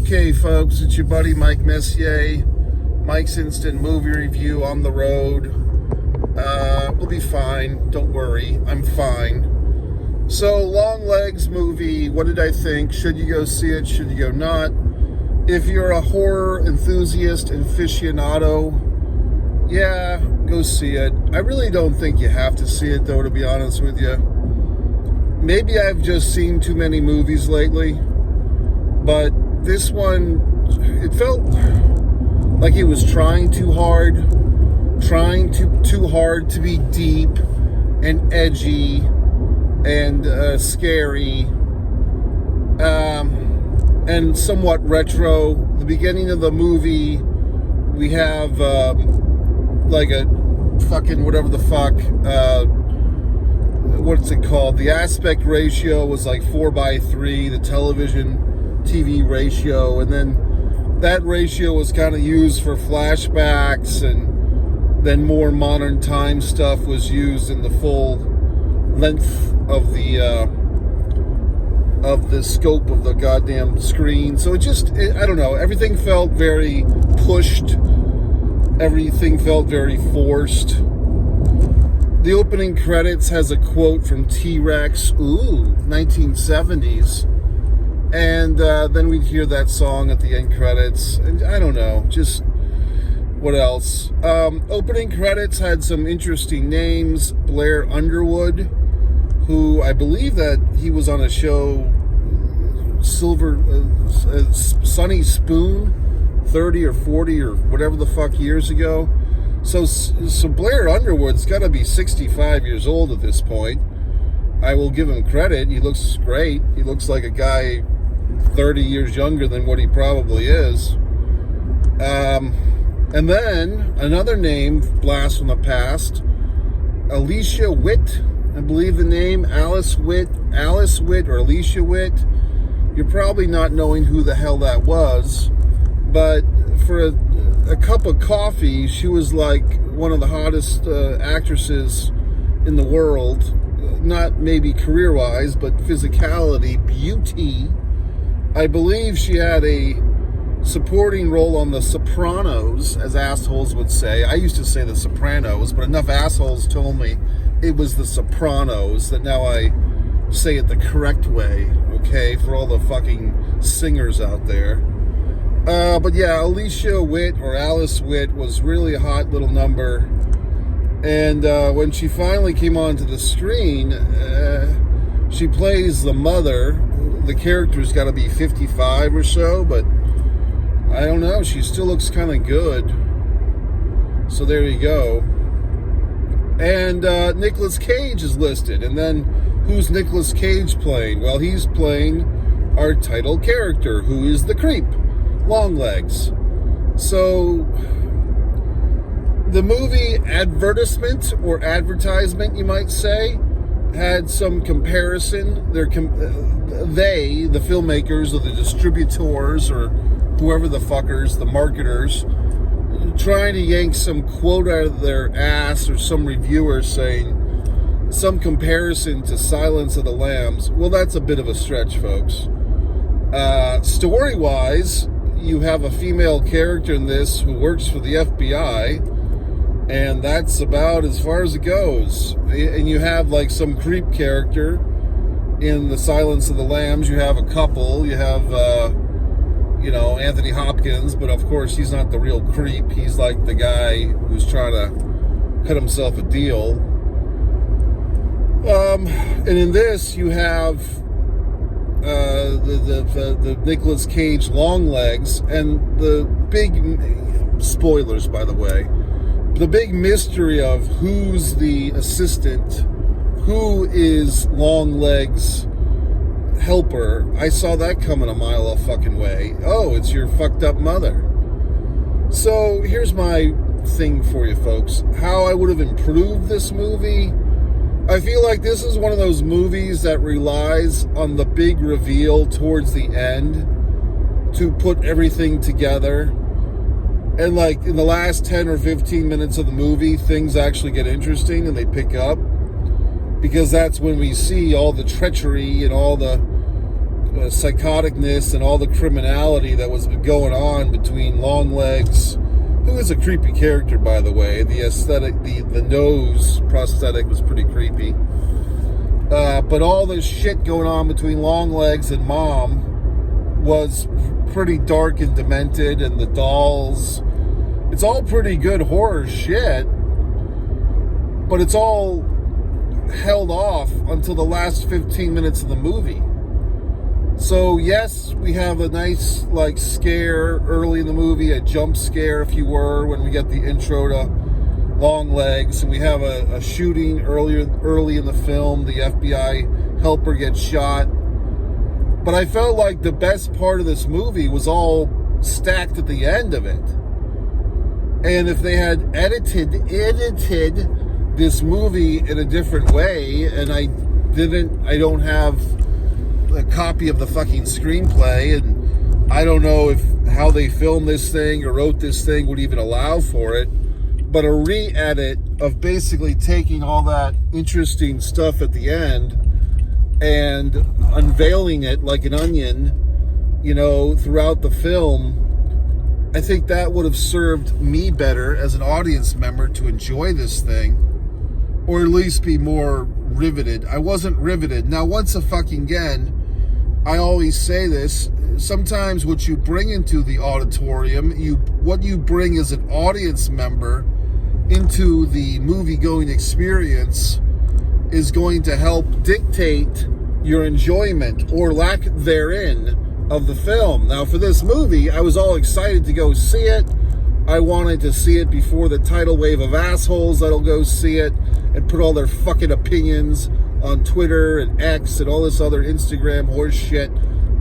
Okay, folks, it's your buddy Mike Messier. Mike's Instant Movie Review on the road. We'll be fine. Don't worry. I'm fine. So, Longlegs movie. What did I think? Should you go see it? Should you go not? If you're a horror enthusiast, aficionado, yeah, go see it. I really don't think you have to see it, though, to be honest with you. Maybe I've just seen too many movies lately, but this one, it felt like it was trying too hard to be deep and edgy and scary and somewhat retro. The beginning of the movie, we have like a fucking whatever the fuck, what's it called? The aspect ratio was like 4:3, the television TV ratio, and then that ratio was kind of used for flashbacks, and then more modern time stuff was used in the full length of the scope of the goddamn screen. So I don't know, everything felt very pushed, everything felt very forced. The opening credits has a quote from T-Rex, 1970s. And then we'd hear that song at the end credits. And I don't know, just what else? Opening credits had some interesting names. Blair Underwood, who I believe that he was on a show, Sunny Spoon, 30 or 40 or whatever the fuck years ago. So Blair Underwood's got to be 65 years old at this point. I will give him credit. He looks great. He looks like a guy 30 years younger than what he probably is. And then another name, blast from the past, Alicia Witt, I believe the name, Alice Witt, or Alicia Witt. You're probably not knowing who the hell that was, but for a cup of coffee, she was like one of the hottest actresses in the world. Not maybe career-wise, but physicality, beauty. I believe she had a supporting role on The Sopranos, as assholes would say. I used to say The Sopranos, but enough assholes told me it was The Sopranos that now I say it the correct way, okay, for all the fucking singers out there. But yeah, Alicia Witt, or Alice Witt, was really a hot little number. And when she finally came onto the screen, she plays the mother. The character's got to be 55 or so, but I don't know. She still looks kind of good. So there you go. And Nicolas Cage is listed. And then who's Nicolas Cage playing? Well, he's playing our title character, who is the creep, Longlegs. So the movie advertisement, or advertisement, you might say, had some comparison. The filmmakers or the distributors or whoever the fuckers, the marketers, trying to yank some quote out of their ass, or some reviewer saying some comparison to Silence of the Lambs. Well, that's a bit of a stretch, folks. Story-wise, you have a female character in this who works for the FBI, and that's about as far as it goes. And you have like some creep character in the Silence of the Lambs. You have a couple. You have, Anthony Hopkins, but of course he's not the real creep. He's like the guy who's trying to cut himself a deal. And in this, you have the Nicolas Cage Longlegs, and the big spoilers, by the way. The big mystery of who's the assistant, who is Longlegs' helper. I saw that coming a mile a fucking way. Oh, it's your fucked up mother. So here's my thing for you folks. How I would have improved this movie. I feel like this is one of those movies that relies on the big reveal towards the end to put everything together. And like in the last 10 or 15 minutes of the movie, things actually get interesting and they pick up. Because that's when we see all the treachery and all the psychoticness and all the criminality that was going on between Longlegs, who is a creepy character, by the way. The aesthetic, the nose prosthetic was pretty creepy. But all the shit going on between Longlegs and Mom was pretty dark and demented, and the dolls. It's all pretty good horror shit, but it's all held off until the last 15 minutes of the movie. So yes, we have a nice like scare early in the movie, a jump scare if you were, when we get the intro to Longlegs, and we have a shooting early in the film. The FBI helper gets shot. But I felt like the best part of this movie was all stacked at the end of it. And if they had edited this movie in a different way, and I don't have a copy of the fucking screenplay, and I don't know if how they filmed this thing or wrote this thing would even allow for it, but a re-edit of basically taking all that interesting stuff at the end and unveiling it like an onion, you know, throughout the film, I think that would have served me better as an audience member to enjoy this thing, or at least be more riveted. I wasn't riveted. Now, once again, I always say this, sometimes what you bring into the auditorium, what you bring as an audience member into the movie-going experience is going to help dictate your enjoyment or lack therein of the film. Now, for this movie, I was all excited to go see it. I wanted to see it before the tidal wave of assholes that'll go see it and put all their fucking opinions on Twitter and X and all this other Instagram horse shit.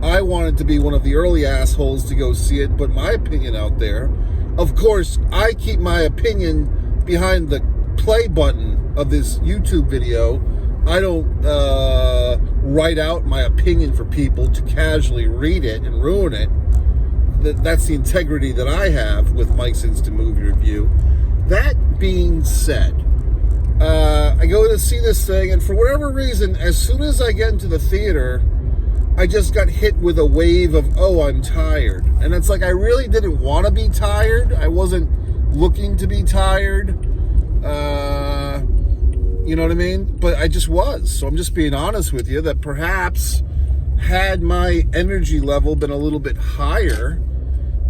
I wanted to be one of the early assholes to go see it, put my opinion out there. Of course, I keep my opinion behind the play button of this YouTube video. I don't write out my opinion for people to casually read it and ruin it. That's the integrity that I have with Mike's Instant Movie Review. That being said, I go to see this thing, and for whatever reason, as soon as I get into the theater, I just got hit with a wave of, oh, I'm tired. And it's like, I really didn't want to be tired. I wasn't looking to be tired. You know what I mean? But I just was. So I'm just being honest with you that perhaps had my energy level been a little bit higher,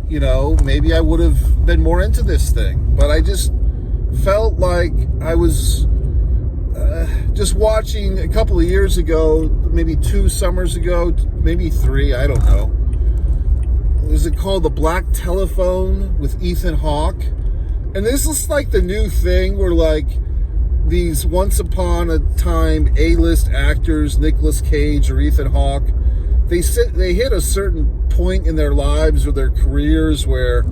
you know, maybe I would have been more into this thing. But I just felt like I was just watching a couple of years ago, maybe 2 summers ago, maybe 3, I don't know. Was it called The Black Telephone with Ethan Hawke? And this is like the new thing where like these once upon a time A-list actors, Nicolas Cage or Ethan Hawke, they hit a certain point in their lives or their careers where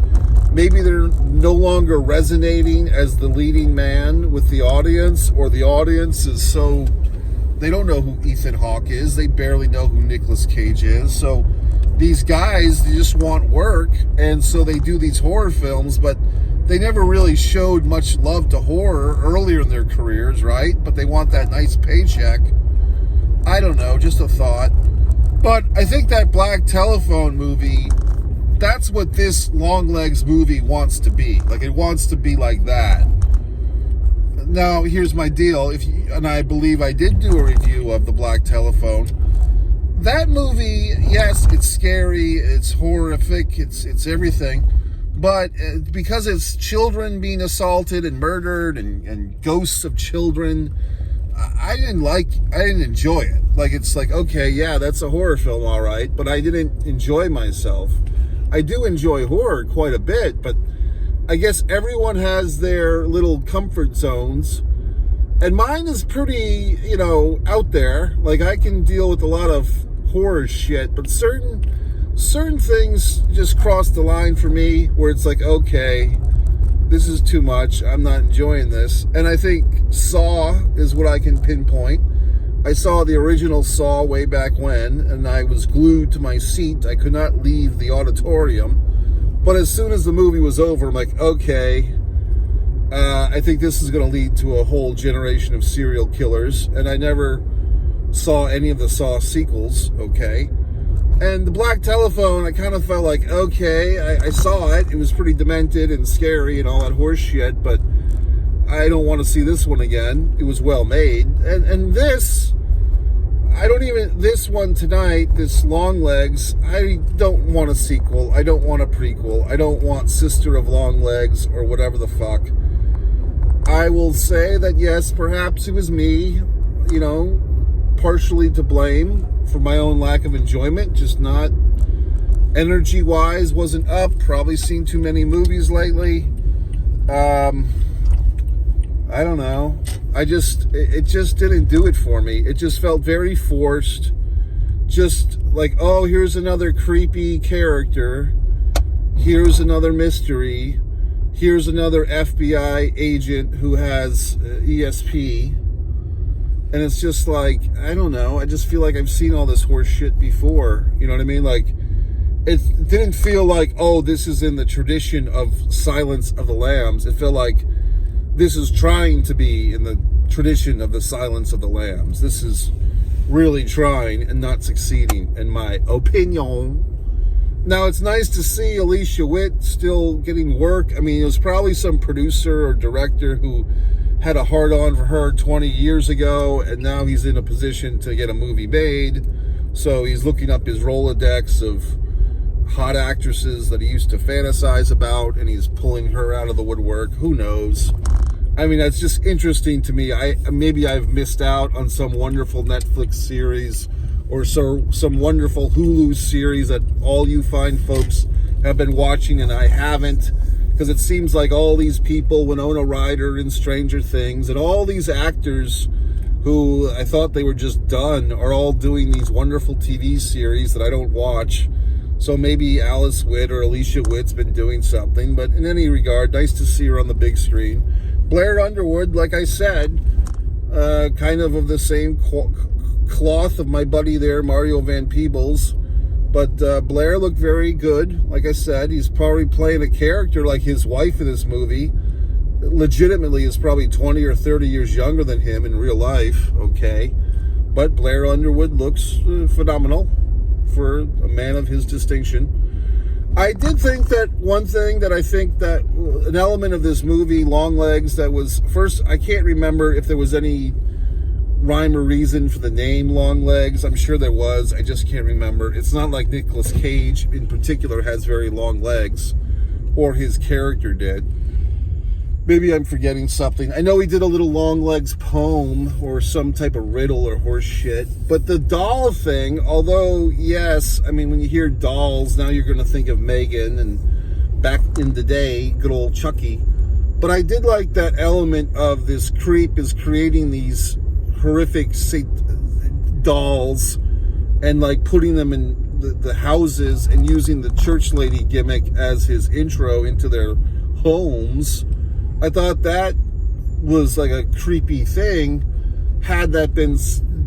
maybe they're no longer resonating as the leading man with the audience, or the audience is so, they don't know who Ethan Hawke is, they barely know who Nicolas Cage is. So these guys, they just want work, and so they do these horror films, but they never really showed much love to horror earlier in their careers, right? But they want that nice paycheck. I don't know, just a thought. But I think that Black Telephone movie, that's what this Longlegs movie wants to be. Like, it wants to be like that. Now, here's my deal. And I believe I did do a review of The Black Telephone. That movie, yes, it's scary, it's horrific, it's everything. But because it's children being assaulted and murdered and ghosts of children, I didn't enjoy it. Like, it's like, okay, yeah, that's a horror film, all right, but I didn't enjoy myself. I do enjoy horror quite a bit, but I guess everyone has their little comfort zones, and mine is pretty, you know, out there. Like, I can deal with a lot of horror shit, but certain things just cross the line for me where it's like, okay, this is too much. I'm not enjoying this. And I think Saw is what I can pinpoint. I saw the original Saw way back when, and I was glued to my seat. I could not leave the auditorium. But as soon as the movie was over, I'm like, okay, I think this is going to lead to a whole generation of serial killers. And I never saw any of the Saw sequels, okay? And the black telephone, I kind of felt like, okay, I saw it. It was pretty demented and scary and all that horse shit, but I don't want to see this one again. It was well made. And this, this one tonight, this Longlegs, I don't want a sequel. I don't want a prequel. I don't want Sister of Longlegs or whatever the fuck. I will say that, yes, perhaps it was me, partially to blame for my own lack of enjoyment, just not energy-wise, wasn't up, probably seen too many movies lately. I don't know. It just didn't do it for me. It just felt very forced. Just like, oh, here's another creepy character. Here's another mystery. Here's another FBI agent who has ESP. And it's just like, I don't know. I just feel like I've seen all this horse shit before. You know what I mean? Like, it didn't feel like, oh, this is in the tradition of Silence of the Lambs. It felt like this is trying to be in the tradition of the Silence of the Lambs. This is really trying and not succeeding, in my opinion. Now, it's nice to see Alicia Witt still getting work. I mean, it was probably some producer or director who had a hard-on for her 20 years ago, and now he's in a position to get a movie made. So he's looking up his Rolodex of hot actresses that he used to fantasize about, and he's pulling her out of the woodwork. Who knows? I mean, that's just interesting to me. Maybe I've missed out on some wonderful Netflix series or some wonderful Hulu series that all you fine folks have been watching and I haven't. Because it seems like all these people, Winona Ryder in Stranger Things, and all these actors who I thought they were just done are all doing these wonderful TV series that I don't watch. So maybe Alice Witt or Alicia Witt's been doing something. But in any regard, nice to see her on the big screen. Blair Underwood, like I said, kind of the same cloth of my buddy there, Mario Van Peebles. But Blair looked very good. Like I said, he's probably playing a character like his wife in this movie. Legitimately is probably 20 or 30 years younger than him in real life, okay? But Blair Underwood looks phenomenal for a man of his distinction. I did think that one thing that I think that an element of this movie, Longlegs, that was, first, I can't remember if there was any rhyme or reason for the name Longlegs. I'm sure there was. I just can't remember. It's not like Nicolas Cage in particular has very long legs, or his character did. Maybe I'm forgetting something. I know he did a little Longlegs poem or some type of riddle or horse shit. But the doll thing, although, yes, I mean, when you hear dolls, now you're going to think of Megan and back in the day, good old Chucky. But I did like that element of this creep is creating these horrific dolls and like putting them in the houses and using the church lady gimmick as his intro into their homes. I thought that was like a creepy thing. Had that been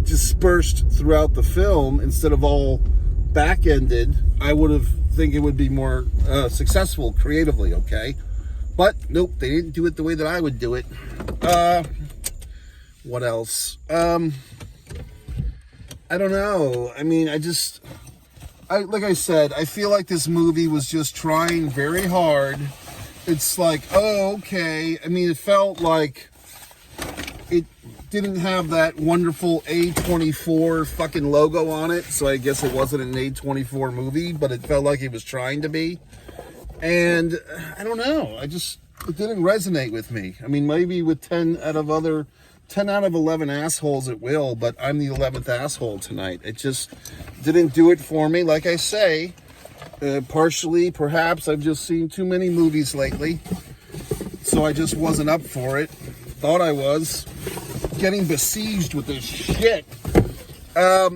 dispersed throughout the film instead of all back-ended, I would have think it would be more successful creatively, okay? But nope, they didn't do it the way that I would do it. What else? I don't know. I mean, like I said, I feel like this movie was just trying very hard. It's like, oh, okay. I mean, it felt like it didn't have that wonderful A24 fucking logo on it, so I guess it wasn't an A24 movie, but it felt like it was trying to be. And I don't know. It didn't resonate with me. I mean, maybe with 10 out of 11 assholes it will, but I'm the 11th asshole tonight. It just didn't do it for me. Like I say, partially, perhaps, I've just seen too many movies lately, so I just wasn't up for it. Thought I was. Getting besieged with this shit. I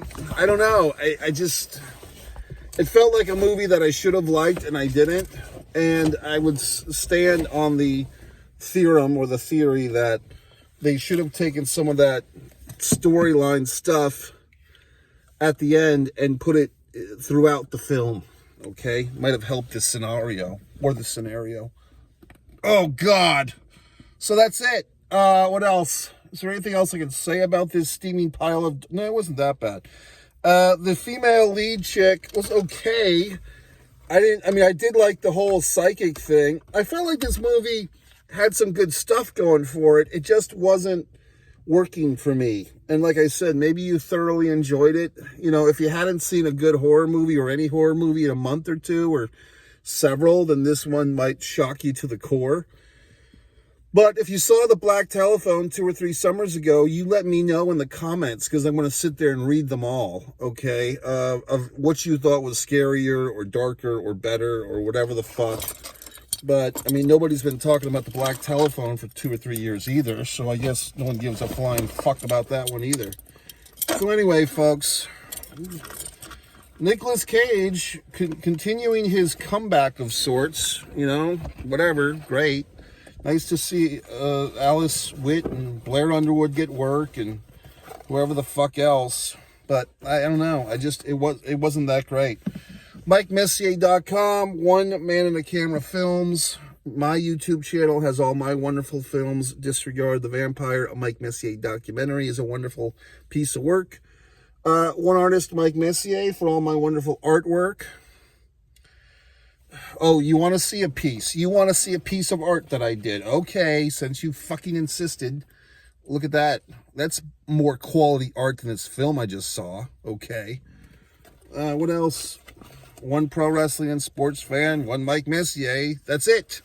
don't know. It felt like a movie that I should have liked, and I didn't. And I would stand on the theorem or the theory that they should have taken some of that storyline stuff at the end and put it throughout the film, okay? Might have helped the scenario. Oh, God. So that's it. What else? Is there anything else I can say about this steaming pile of... No, it wasn't that bad. The female lead chick was okay. I did like the whole psychic thing. I felt like this movie had some good stuff going for it. It just wasn't working for me. And like I said, maybe you thoroughly enjoyed it. You know, if you hadn't seen a good horror movie or any horror movie in a month or two or several, then this one might shock you to the core. But if you saw The Black Telephone 2 or 3 summers ago, you let me know in the comments, because I'm going to sit there and read them all, okay, of what you thought was scarier or darker or better or whatever the fuck. But, I mean, nobody's been talking about The Black Telephone for 2 or 3 years either, so I guess no one gives a flying fuck about that one either. So anyway, folks, Nicolas Cage continuing his comeback of sorts, you know, whatever, great. Nice to see Alice Witt and Blair Underwood get work and whoever the fuck else. But I don't know. It wasn't that great. MikeMessier.com, One Man in the Camera Films. My YouTube channel has all my wonderful films. Disregard the Vampire, a Mike Messier documentary is a wonderful piece of work. One Artist, Mike Messier, for all my wonderful artwork. Oh, you want to see a piece? You want to see a piece of art that I did? Okay, since you fucking insisted. Look at that. That's more quality art than this film I just saw. Okay. What else? One pro wrestling and sports fan, one Mike Messier. That's it.